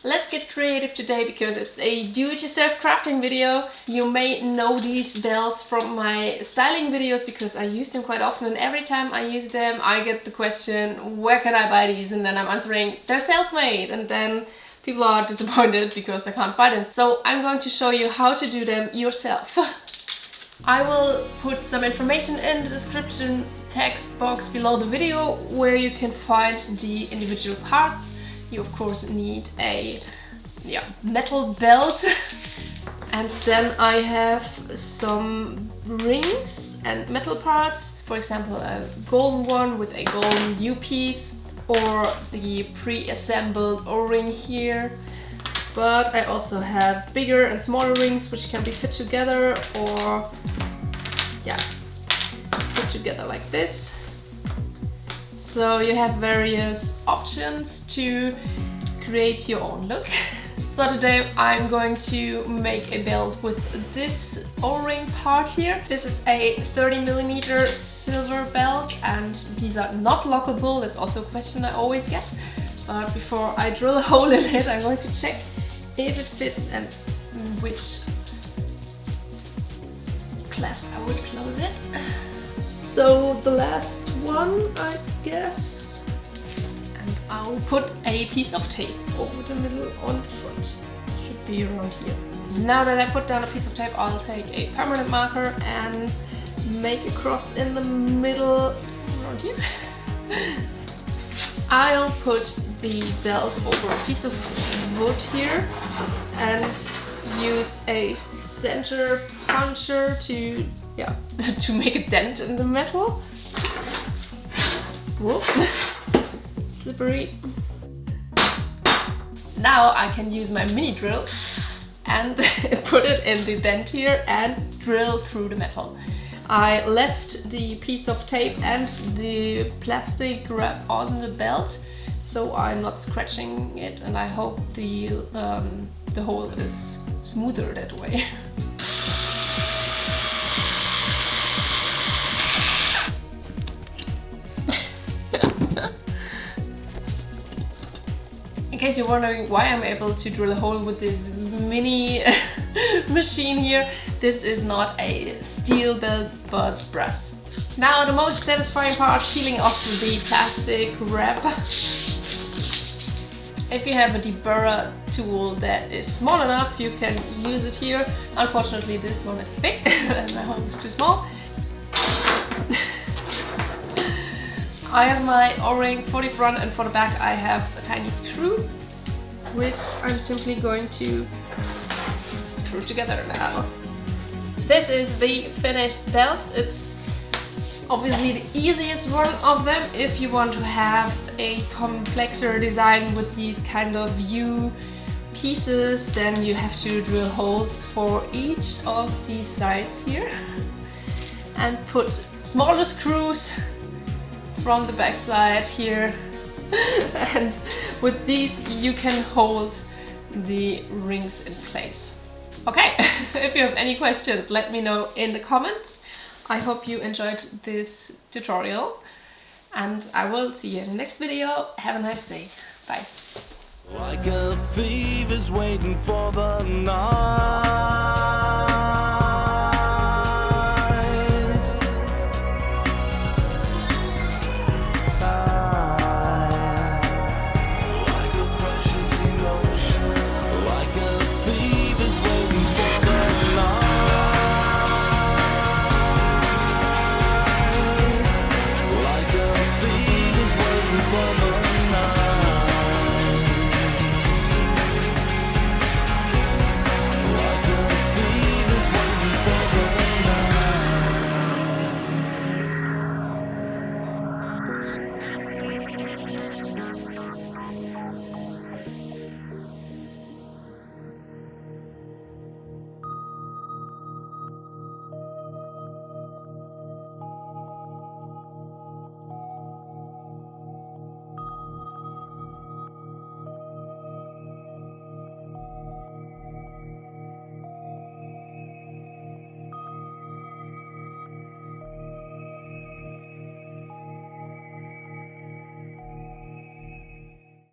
Let's get creative today because it's a do-it-yourself crafting video. You may know these belts from my styling videos because I use them quite often, and every time I use them I get the question, where can I buy these? And then I'm answering, they're self-made, and then people are disappointed because they can't buy them. So I'm going to show you how to do them yourself. I will put some information in the description text box below the video where you can find the individual parts. You of course need a metal belt, and then I have some rings and metal parts, for example a golden one with a golden U-piece or the pre-assembled O-ring here. But I also have bigger and smaller rings which can be fit together or put together like this. So you have various options to create your own look. So today I'm going to make a belt with this O-ring part here. This is a 30mm silver belt and these are not lockable. That's also a question I always get. But before I drill a hole in it, I'm going to check if it fits and which clasp I would close it. So the last one, I guess. And I'll put a piece of tape over the middle on the front. Should be around here. Now that I put down a piece of tape, I'll take a permanent marker and make a cross in the middle around here. I'll put the belt over a piece of wood here and use a center puncher to make a dent in the metal. Whoop. Slippery. Now I can use my mini drill and put it in the dent here and drill through the metal. I left the piece of tape and the plastic wrap on the belt so I'm not scratching it, and I hope the hole is smoother that way. In case you're wondering why I'm able to drill a hole with this mini machine here, this is not a steel belt but brass. Now the most satisfying part, peeling off the plastic wrap. If you have a deburrer tool that is small enough, you can use it here. Unfortunately this one is big and my hole is too small. I have my O-ring for the front, and for the back I have a tiny screw, which I'm simply going to screw together now. This is the finished belt. It's obviously the easiest one of them. If you want to have a complexer design with these kind of U pieces, then you have to drill holes for each of these sides here and put smaller screws from the back side here. And with these you can hold the rings in place. Okay, if you have any questions, let me know in the comments. I hope you enjoyed this tutorial and I will see you in the next video. Have a nice day. Bye. Like a thief is waiting for the night.